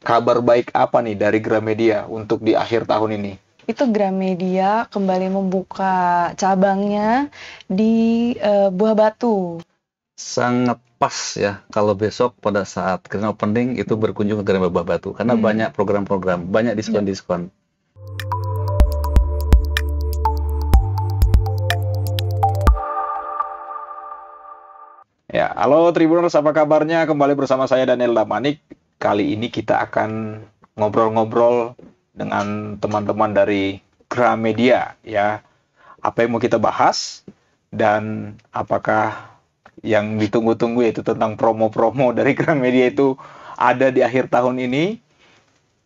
kabar baik apa nih dari Gramedia untuk di akhir tahun ini? Itu Gramedia kembali membuka cabangnya di Buah Batu. Sangat pas ya kalau besok pada saat grand opening itu berkunjung ke Grand Buah Batu karena banyak program-program, banyak diskon-diskon. Ya, halo Tribuners, apa kabarnya? Kembali bersama saya Daniel Damanik. Kali ini kita akan ngobrol-ngobrol dengan teman-teman dari Gramedia ya. Apa yang mau kita bahas dan apakah yang ditunggu-tunggu yaitu tentang promo-promo dari Gramedia itu ada di akhir tahun ini?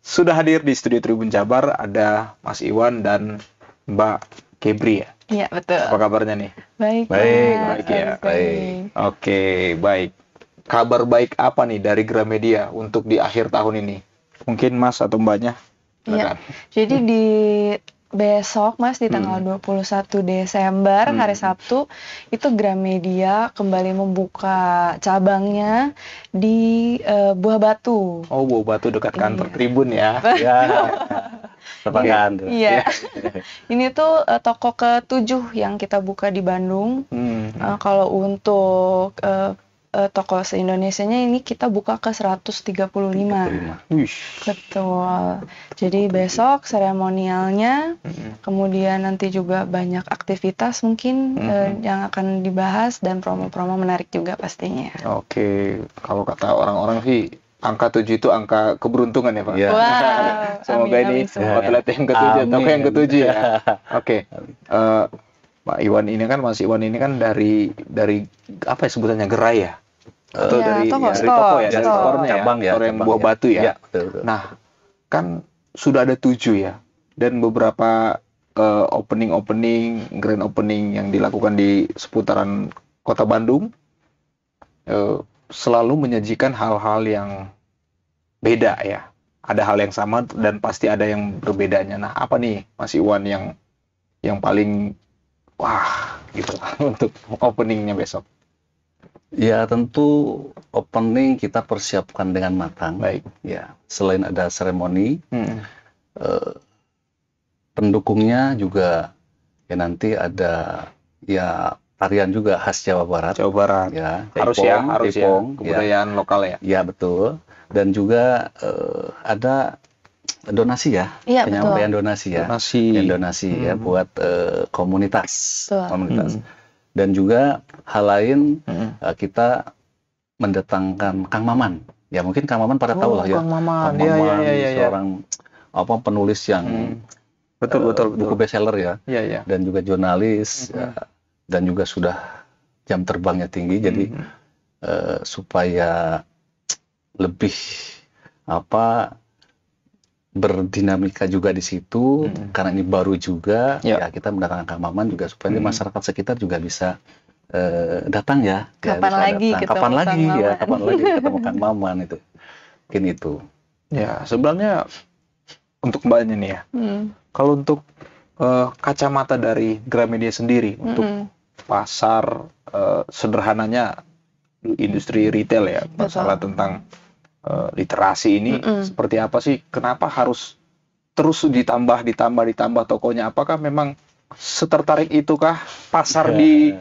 Sudah hadir di studio Tribun Jabar ada Mas Iwan dan Mbak Kebri ya. Iya, betul. Apa kabarnya nih? Baik, Baik, Mas. baik ya. Baik. Oke, baik. Kabar baik apa nih dari Gramedia untuk di akhir tahun ini? Mungkin Mas atau Mbaknya? Iya. Silakan. Jadi di besok, Mas, di tanggal 21 Desember, hari Sabtu, itu Gramedia kembali membuka cabangnya di Buah Batu. Oh, Buah Batu dekat kantor Iya. Tribun ya. Ya, tetanggaan tuh. Iya. Ini tuh toko ke-7 yang kita buka di Bandung. Kalau untuk toko se-Indonesianya ini kita buka ke 135. Wih. Betul. Jadi besok seremonialnya, kemudian nanti juga banyak aktivitas mungkin yang akan dibahas dan promo-promo menarik juga pastinya. Oke, kalau kata orang-orang sih angka 7 itu angka keberuntungan ya, Pak. Iya. Wow. Semoga amin, ini amin semua. outlet yang ke-7 atau Amin. yang ke-7 ya. Oke. Pak Iwan ini kan, Mas Iwan ini kan dari apa ya sebutannya, gerai ya? Atau Iya, dari toko, ya, dari toko ya, dari store. store-nya ya, Cabang ya, store yang cabang Buah ya. Batu ya. Iya, betul. Nah, kan sudah ada 7 ya, dan beberapa opening, grand opening yang dilakukan di seputaran kota Bandung selalu menyajikan hal-hal yang beda ya. Ada hal yang sama dan pasti ada yang berbedanya. Nah, apa nih Mas Iwan yang paling wah gitu untuk openingnya besok? Ya, tentu opening kita persiapkan dengan matang. Baik. Ya, selain ada seremoni, pendukungnya juga ya nanti ada ya tarian juga khas Jawa Barat. Jawa Barat. Ya, Harus Taipong, kebudayaan lokal ya. ya betul. Dan juga ada donasi ya, Iya, penyampaian donasi ya, donasi ya buat komunitas, Betul. Dan juga hal lain kita mendatangkan Kang Maman. Ya mungkin Kang Maman pada tahu lah ya. Kang Maman. Kang Maman Iya. seorang penulis yang Betul. buku bestseller ya. Iya. Dan juga jurnalis ya, dan juga sudah jam terbangnya tinggi. Jadi supaya lebih berdinamika juga di situ karena ini baru juga ya kita mendatangkan Kang Maman juga supaya masyarakat sekitar juga bisa datang ya. Kapan lagi ketemu kapan lagi Kang ya, Maman. kapan lagi ketemu Kang Maman itu. Mungkin itu. Ya, sebenarnya untuk Mbaknya nih ya. Kalau untuk kacamata dari Gramedia sendiri untuk pasar sederhananya industri retail ya, masalah tentang literasi ini seperti apa sih? Kenapa harus terus ditambah tokonya? Apakah memang setertarik itukah pasar di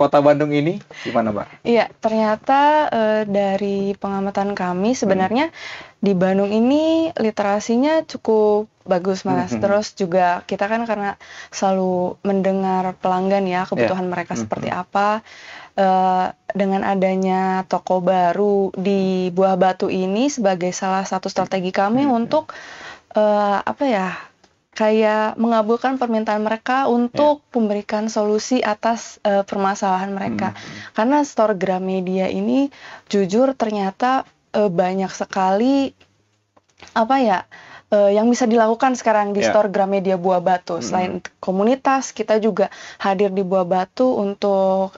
kota Bandung ini? Gimana, Mbak? Iya, ternyata dari pengamatan kami sebenarnya di Bandung ini literasinya cukup bagus, Mas. Terus juga kita kan karena selalu mendengar pelanggan ya, kebutuhan mereka seperti apa. Dengan adanya toko baru di Buah Batu ini sebagai salah satu strategi kami untuk kayak mengabulkan permintaan mereka untuk memberikan solusi atas permasalahan mereka. Karena store Gramedia ini jujur ternyata banyak sekali yang bisa dilakukan sekarang di store Gramedia Buah Batu. Selain komunitas, kita juga hadir di Buah Batu untuk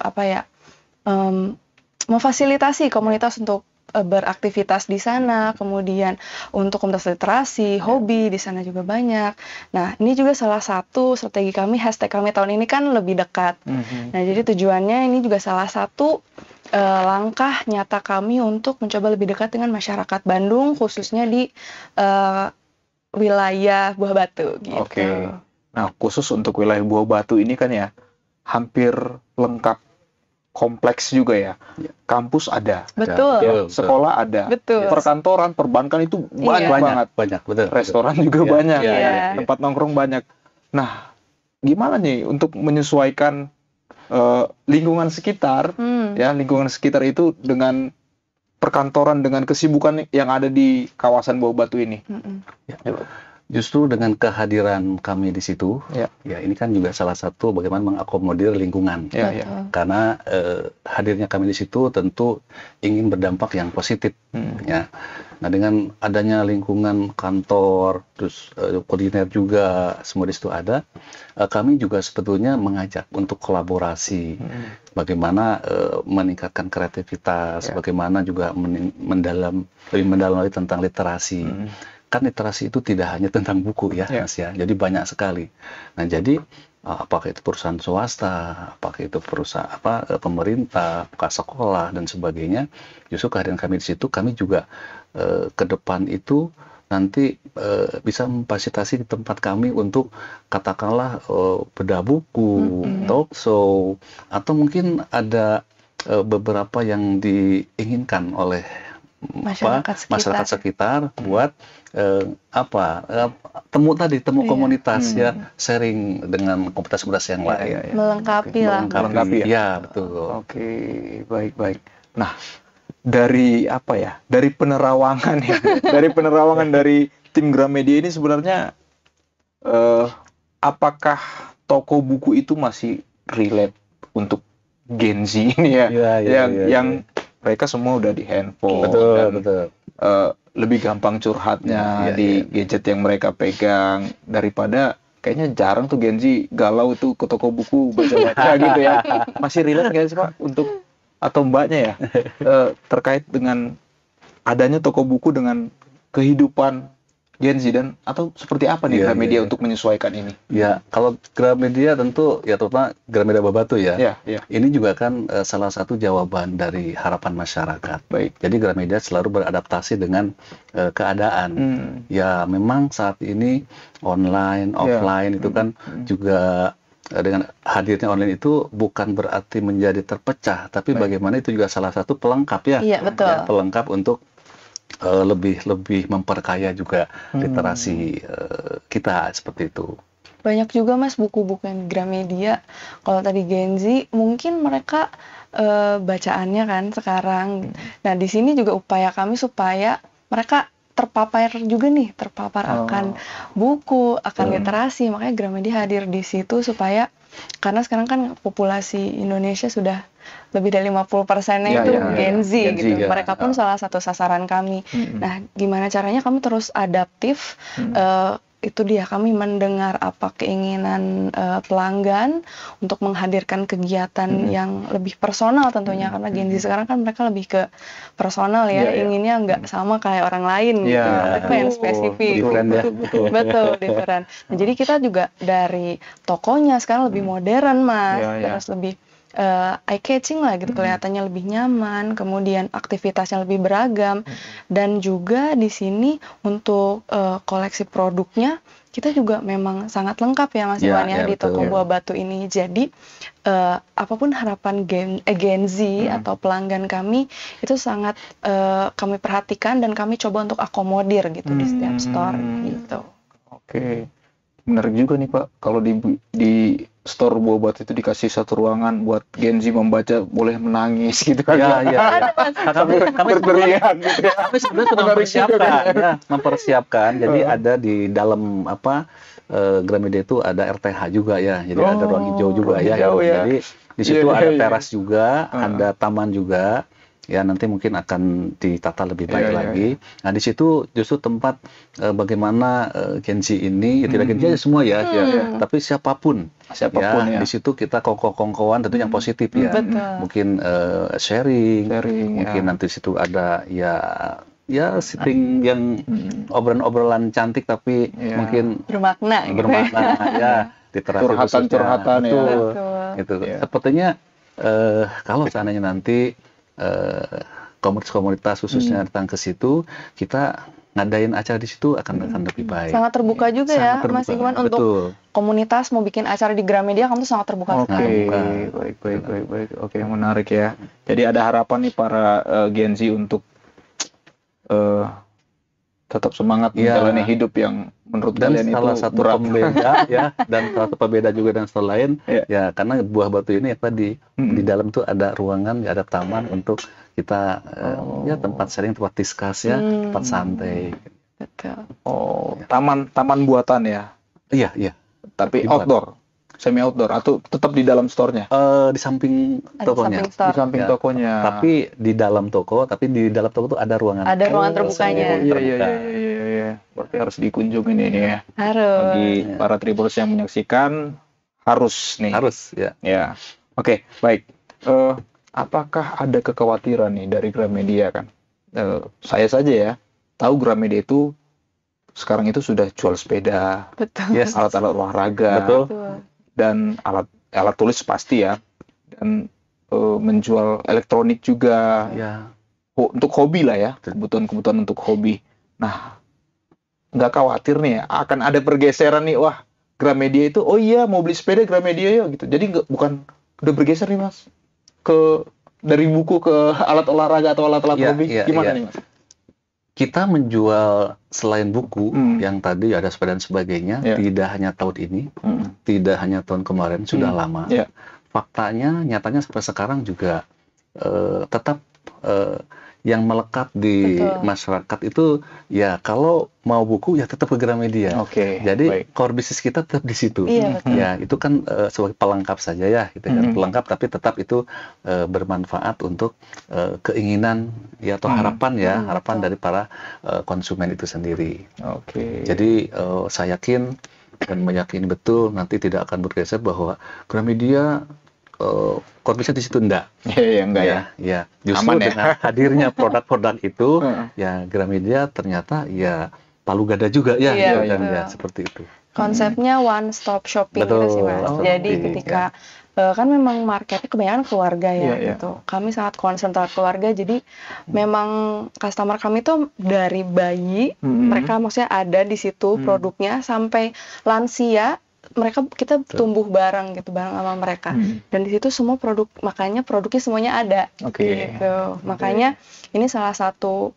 memfasilitasi komunitas untuk beraktivitas di sana, kemudian untuk komunitas literasi, hobi di sana juga banyak. Nah, ini juga salah satu strategi kami, hashtag kami tahun ini kan lebih dekat. Nah, jadi tujuannya ini juga salah satu langkah nyata kami untuk mencoba lebih dekat dengan masyarakat Bandung, khususnya di wilayah Buah Batu gitu. Oke. Nah, khusus untuk wilayah Buah Batu ini kan ya hampir lengkap, kompleks juga ya. Kampus ada, Betul. ya, sekolah ada, Betul. perkantoran, perbankan itu banyak banget. Banyak, betul. Restoran juga Iya, banyak, iya. tempat nongkrong banyak. Nah, gimana nih untuk menyesuaikan lingkungan sekitar, ya lingkungan sekitar itu dengan perkantoran, dengan kesibukan yang ada di kawasan Buah Batu ini? Justru dengan kehadiran kami di situ, Ya. ya ini kan juga salah satu bagaimana mengakomodir lingkungan. Ya, ya. Karena hadirnya kami di situ tentu ingin berdampak yang positif. Ya. Nah, dengan adanya lingkungan kantor, terus kuliner juga semua di situ ada, kami juga sebetulnya mengajak untuk kolaborasi. Bagaimana meningkatkan kreativitas, bagaimana juga lebih mendalam lagi tentang literasi. Kan literasi itu tidak hanya tentang buku ya, Mas ya. Jadi banyak sekali. Nah, jadi apakah itu perusahaan swasta, apakah itu perusahaan pemerintah, apakah sekolah dan sebagainya. Justru kehadiran kami di situ, kami juga ke depan itu nanti bisa memfasilitasi di tempat kami untuk katakanlah bedah buku, talk show, atau mungkin ada beberapa yang diinginkan oleh masyarakat sekitar buat temu komunitas ya, sharing dengan komunitas yang lain. Melengkapi. Ya, betul. Oke, baik. Nah, dari penerawangan ya, dari tim Gramedia ini sebenarnya apakah toko buku itu masih relate untuk Gen Z ini ya, yang mereka semua udah di handphone, betul. Lebih gampang curhatnya di gadget yang mereka pegang, daripada kayaknya jarang tuh Gen Z galau tuh ke toko buku baca-baca gitu ya. Masih relate nggak sih Pak untuk atau Mbaknya ya terkait dengan adanya toko buku dengan kehidupan Gen Z, dan atau seperti apa nih Gramedia untuk menyesuaikan ini? Ya, kalau Gramedia tentu ya terutama Gramedia Buah Batu ya. Ini juga kan salah satu jawaban dari harapan masyarakat. Baik. Jadi Gramedia selalu beradaptasi dengan keadaan. Ya, memang saat ini online, offline itu kan juga dengan hadirnya online itu bukan berarti menjadi terpecah, tapi bagaimana itu juga salah satu pelengkap ya. Iya, betul. Ya, pelengkap untuk lebih memperkaya juga literasi kita seperti itu. Banyak juga Mas buku-buku yang di Gramedia. Kalau tadi Gen Z mungkin mereka bacaannya kan sekarang. Nah, di sini juga upaya kami supaya mereka terpapar akan buku, akan literasi. Makanya Gramedia hadir di situ supaya, karena sekarang kan populasi Indonesia sudah lebih dari 50%-nya itu Gen Z gitu. Mereka pun salah satu sasaran kami. Nah, gimana caranya kami terus adaptif? Itu dia, kami mendengar apa keinginan pelanggan untuk menghadirkan kegiatan yang lebih personal tentunya, karena Gen Z sekarang kan mereka lebih ke personal ya, inginnya nggak sama kayak orang lain gitu, mereka yang spesifik. Betul, different. Nah, jadi kita juga dari tokonya sekarang lebih modern Mas, terus lebih eye-catching lah gitu, kelihatannya lebih nyaman, kemudian aktivitasnya lebih beragam, dan juga di sini untuk koleksi produknya kita juga memang sangat lengkap ya Mas Iwan ya di toko Buah Batu ini. Jadi apapun harapan Gen Z atau pelanggan kami itu sangat kami perhatikan dan kami coba untuk akomodir gitu di setiap store gitu. Oke. Benar juga nih Pak, kalau di store Buah Batu itu dikasih satu ruangan buat Gen Z membaca, boleh menangis gitu kan. Kami sebenarnya mempersiapkan. Jadi ada di dalam Gramedia itu ada RTH juga ya. Jadi ada ruang hijau juga ya. Jadi di situ ada teras juga, ada taman juga. ya nanti mungkin akan ditata lebih baik lagi. Nah, di situ justru tempat bagaimana Gen Z ini, ya tidak Gen Z aja semua ya, tapi siapapun ya, di situ kita kongko-kongkoan tentu yang positif ya. Mungkin sharing, mungkin nanti di situ ada ya sitting yang obrolan cantik tapi mungkin bermakna ya, literasi curhatan ya. Gitu. Sepertinya kalau seandainya nanti komunitas-komunitas khususnya datang ke situ, kita ngadain acara di situ akan lebih baik. Sangat terbuka juga ya, Mas Iqman, untuk komunitas mau bikin acara di Gramedia, kamu tuh sangat terbuka. Baik. Oke, menarik ya. Jadi ada harapan nih para Gen Z untuk tetap semangat menjalani hidup yang menurut kalian itu salah satu pembeda ya, dan salah satu pembeda juga dan setelah lain ya, karena Buah Batu ini tadi di dalam tuh ada ruangan, ada taman untuk kita ya tempat sharing, tempat discuss ya, tempat santai. Betul. Taman buatan ya. Iya. Tapi outdoor, semi outdoor atau tetap di dalam store-nya? Di samping tokonya. Di samping tokonya. Tapi di dalam toko, tuh ada ruangan. Ada ruangan terbukanya. Iya. Berarti harus dikunjungi ini ya. Harus. Bagi para Tribuners yang menyaksikan harus nih. Harus ya. Ya. Oke, baik. Apakah ada kekhawatiran nih dari Gramedia kan? Saya saja ya tahu Gramedia itu sekarang itu sudah jual sepeda, betul. Alat-alat olahraga, betul. Dan alat tulis pasti ya, dan menjual elektronik juga, ya. Untuk hobi lah ya, kebutuhan untuk hobi. Nah, nggak khawatir nih akan ada pergeseran nih, wah Gramedia itu, oh iya mau beli sepeda Gramedia yuk gitu. Jadi bukan udah bergeser nih Mas dari buku ke alat olahraga atau alat-alat hobi, gimana nih Mas? Kita menjual selain buku yang tadi ada sepeda dan sebagainya, tidak hanya tahun ini, tidak hanya tahun kemarin, sudah lama. Faktanya, nyatanya sampai sekarang juga tetap yang melekat di masyarakat itu ya, kalau mau buku ya tetap ke Gramedia. Jadi core bisnis kita tetap di situ. Ya, itu kan sebagai pelengkap saja ya, gitu kan, pelengkap, tapi tetap itu bermanfaat untuk keinginan ya, atau harapan dari para konsumen itu sendiri. Jadi saya yakin dan meyakini betul nanti tidak akan bergeser bahwa Gramedia core bisnis di situ enggak. Ya. Justru dengan hadirnya produk-produk itu ya, Gramedia ternyata ya palu gada juga ya, ya seperti itu. Konsepnya one stop shopping gitu sih Mas. Jadi ketika kan memang marketnya kebanyakan keluarga ya gitu. Kami sangat concern terhadap keluarga, jadi memang customer kami tuh dari bayi, mereka maksudnya ada di situ produknya, sampai lansia. Kita tumbuh bareng sama mereka, dan di situ semua makanya produknya semuanya ada, gitu. Makanya ini salah satu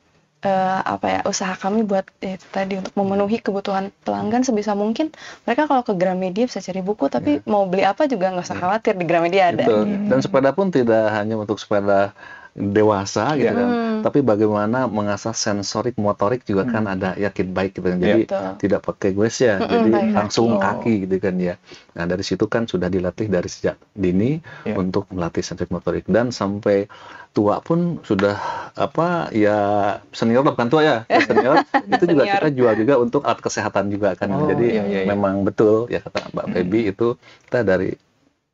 usaha kami buat tadi untuk memenuhi kebutuhan pelanggan sebisa mungkin. Mereka kalau ke Gramedia bisa cari buku, tapi mau beli apa juga nggak usah khawatir, di Gramedia ada. Dan sepeda pun tidak hanya untuk sepeda dewasa gitu kan, tapi bagaimana mengasah sensorik motorik juga kan ada kit bike gitu kan. Jadi tidak pakai goes ya, jadi langsung kaki gitu kan ya. Nah, dari situ kan sudah dilatih dari sejak dini untuk melatih sensorik motorik, dan sampai tua pun sudah senior, bukan tua ya, senior itu juga kita jual juga untuk alat kesehatan juga kan. Jadi memang betul ya kata Mbak Feby, itu kita dari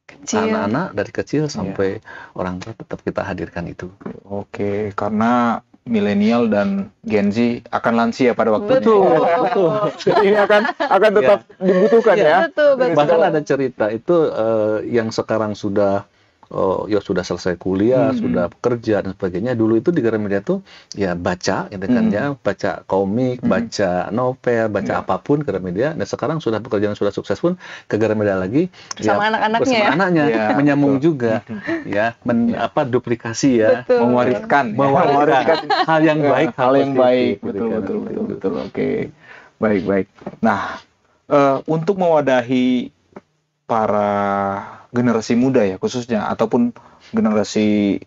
anak-anak dari kecil sampai orang tua tetap kita hadirkan itu. Karena milenial dan Gen Z akan lansia pada waktunya. Betul. Jadi ini akan tetap dibutuhkan ya. Betul. Bahkan ada cerita itu yang sekarang sudah sudah selesai kuliah, sudah bekerja dan sebagainya. Dulu itu di Gramedia tuh ya baca, gitu kan ya, baca komik, baca novel, baca apapun ke Gramedia. Dan sekarang sudah bekerja dan sudah sukses pun ke Gramedia lagi. Bersama anak-anaknya, menyambung juga, ya, duplikasi ya, mewariskan hal yang baik, betul. Baik. Nah, untuk mewadahi para generasi muda ya khususnya, ataupun generasi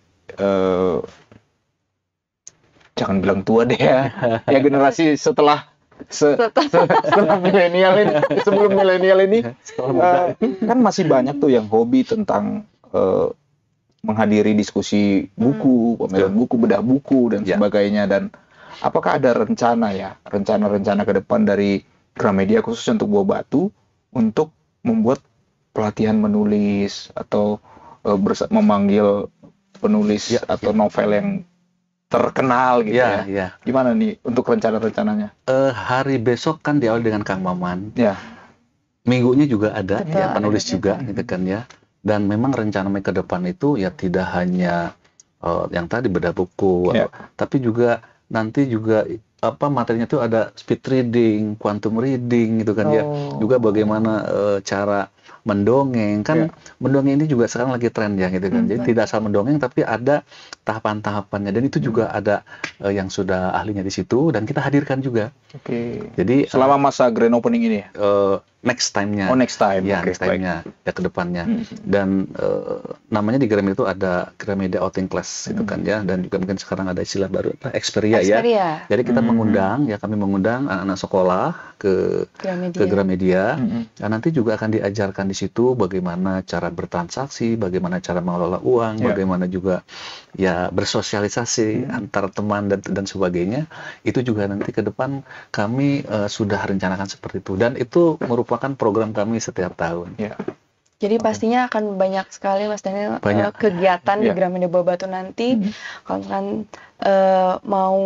jangan bilang tua deh ya, generasi setelah milenial ini, sebelum milenial ini, kan masih banyak tuh yang hobi tentang menghadiri diskusi buku, pameran buku, bedah buku dan sebagainya. Dan apakah ada rencana ke depan dari Gramedia khususnya untuk Buah Batu untuk membuat pelatihan menulis atau memanggil penulis atau novel yang terkenal gitu ya? Gimana nih untuk rencana-rencananya? Hari besok kan diawali dengan Kang Maman. Ya. Minggunya juga ada penulis juga gitu kan ya. Dan memang rencana ke depan itu ya tidak hanya yang tadi bedah buku, tapi juga nanti juga materinya itu ada speed reading, quantum reading gitu kan ya. Juga bagaimana cara mendongeng kan mendongeng ini juga sekarang lagi tren ya gitu kan. Jadi tidak asal mendongeng tapi ada tahapan-tahapannya dan itu juga ada yang sudah ahlinya di situ dan kita hadirkan juga. Jadi selama masa grand opening ini ya? Next time-nya. Next time. Ya, next time-nya ya ke depannya. Dan namanya di Gramedia itu ada Gramedia Outing Class itu kan ya dan juga mungkin sekarang ada istilah baru Xperia ya. Jadi kita kami mengundang anak-anak sekolah ke Gramedia. Dan nanti juga akan diajarkan di situ bagaimana cara bertransaksi, bagaimana cara mengelola uang, bagaimana juga ya bersosialisasi antar teman dan sebagainya. Itu juga nanti ke depan kami sudah rencanakan seperti itu dan itu merupakan program kami setiap tahun. Jadi pastinya akan banyak sekali Mas Daniel kegiatan di Gramedia Buah Batu nanti. Kalau misalkan mau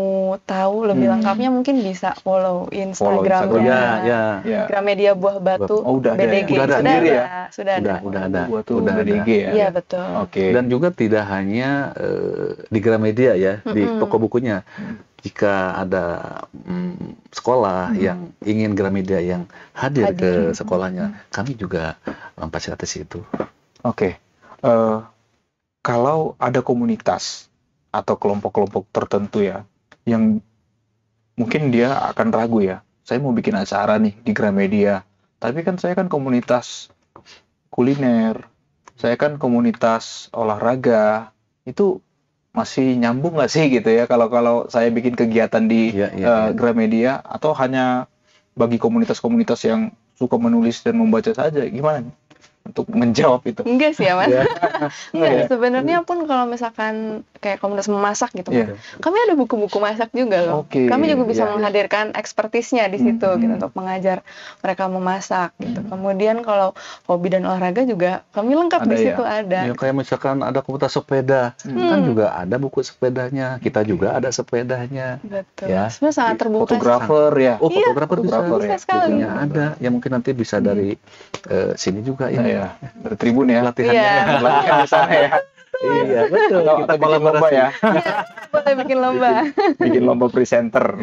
tahu lebih lengkapnya mungkin bisa follow Instagramnya Gramedia Buah Batu BDG. Sudah ada. BDG ya. Iya betul. Dan juga tidak hanya di Gramedia ya, di toko bukunya. Jika ada sekolah yang ingin Gramedia yang hadir ke sekolahnya, kami juga memfasilitasi itu. Kalau ada komunitas atau kelompok-kelompok tertentu ya, yang mungkin dia akan ragu ya, saya mau bikin acara nih di Gramedia, tapi kan saya kan komunitas kuliner, saya kan komunitas olahraga, itu masih nyambung nggak sih gitu ya kalau saya bikin kegiatan di Gramedia atau hanya bagi komunitas-komunitas yang suka menulis dan membaca saja, gimana nih untuk menjawab itu? Enggak sih ya Mas. Enggak, sebenarnya pun kalau misalkan kayak komunitas memasak gitu, kami ada buku-buku masak juga loh. Kami juga bisa menghadirkan ekspertisnya di situ gitu untuk mengajar mereka memasak gitu. Kemudian kalau hobi dan olahraga juga kami lengkap di situ ada. Ya kayak misalkan ada komunitas sepeda, kan juga ada buku sepedanya, kita juga ada sepedanya. Betul. Ya. Sebenarnya sangat terbuka. Fotografer ya. Fotografer bisa sekali. Ada. Ya mungkin nanti bisa dari sini juga ini. Dari Tribun ya. Latihannya. Latihan di sana ya. Iya betul. Kita bikin lomba ya. Boleh bikin lomba. Bikin lomba presenter.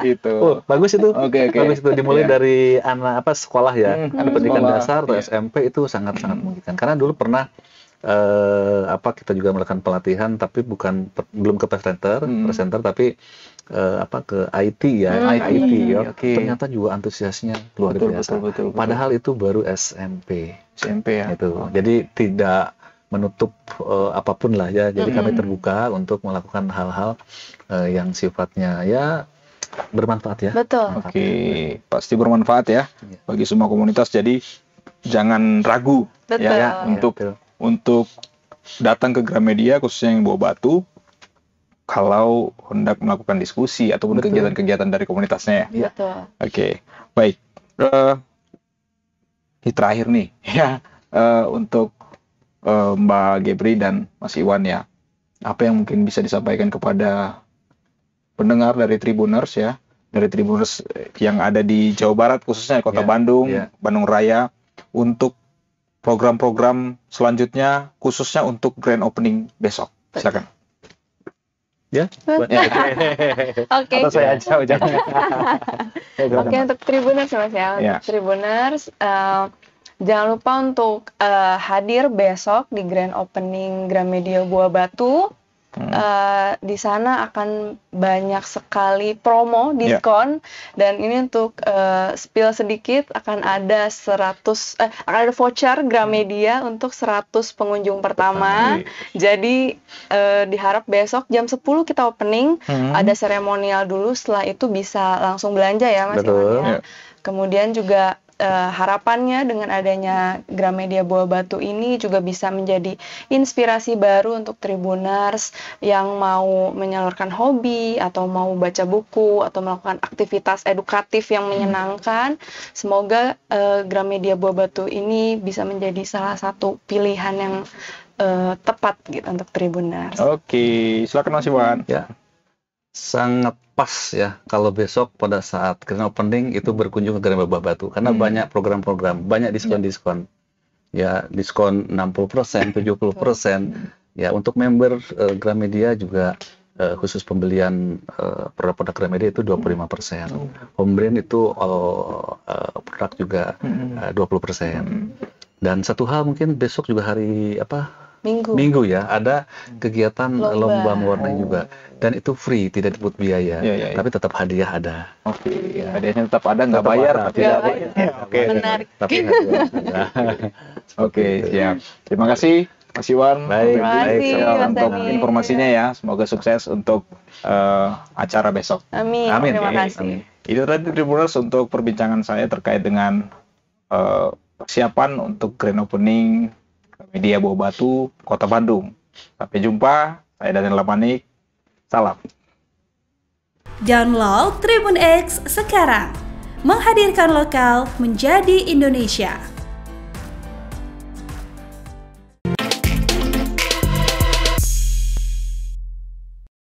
Gitu. Bagus itu. Bagus itu dimulai dari anak sekolah ya. Pendidikan dasar atau SMP itu sangat-sangat memungkinkan. Karena dulu pernah kita juga melakukan pelatihan tapi belum ke presenter tapi ke IT ya. Ternyata juga antusiasnya luar biasa. Padahal itu baru SMP ya. Itu. Jadi tidak menutup apapun lah ya. Jadi kami terbuka untuk melakukan hal-hal yang sifatnya ya bermanfaat ya. Betul. Pasti bermanfaat ya bagi semua komunitas. Jadi jangan ragu ya untuk datang ke Gramedia khususnya yang Buah Batu kalau hendak melakukan diskusi ataupun kegiatan-kegiatan dari komunitasnya ya. Betul. Baik. Ini terakhir nih ya untuk Mbak Gebri dan Mas Iwan ya. Apa yang mungkin bisa disampaikan kepada pendengar dari Tribuners ya, dari Tribuners yang ada di Jawa Barat khususnya Kota Bandung, Bandung Raya untuk program-program selanjutnya khususnya untuk grand opening besok. Silakan. Atau saya aja jangan. Untuk Tribuners Mas ya. Tribuners jangan lupa untuk hadir besok di grand opening Gramedia Buah Batu. Di sana akan banyak sekali promo, diskon, dan ini untuk spill sedikit akan ada akan ada voucher Gramedia untuk 100 pengunjung pertama. Jadi diharap besok jam 10 kita opening, ada seremonial dulu, setelah itu bisa langsung belanja ya Mas Iwan ya. Kemudian juga harapannya dengan adanya Gramedia Buah Batu ini juga bisa menjadi inspirasi baru untuk Tribuners yang mau menyalurkan hobi atau mau baca buku atau melakukan aktivitas edukatif yang menyenangkan. Semoga Gramedia Buah Batu ini bisa menjadi salah satu pilihan yang tepat gitu untuk Tribuners. Oke, silakan Mas Iwan. Ya, sangat pas ya kalau besok pada saat grand opening itu berkunjung ke Gramedia Buah Batu karena banyak program-program, banyak diskon-diskon. Ya, diskon 60%, 70%. Ya, untuk member Gramedia juga khusus pembelian produk-produk Gramedia itu 25%. Home itu produk juga 20%. Dan satu hal mungkin besok juga hari Minggu ya, ada kegiatan lomba mewarnai juga, dan itu free, tidak dipungut biaya, tapi tetap hadiah ada. Oke, hadiahnya tetap ada, nggak bayar, tapi Oke, menarik. Tapi hadiah ada. Oke, siap. Terima kasih Mas Iwan. Baik, Terima kasih, Mas untuk Dani. informasinya ya. Semoga sukses untuk acara besok. Amin. Amin. Terima Oke. kasih. Itu tadi Tribuners untuk perbincangan saya terkait dengan persiapan untuk grand opening Media Buah Batu, Kota Bandung. Sampai jumpa, saya Daniel Lamanik. Salam. Download Tribun X sekarang. Menghadirkan lokal menjadi Indonesia.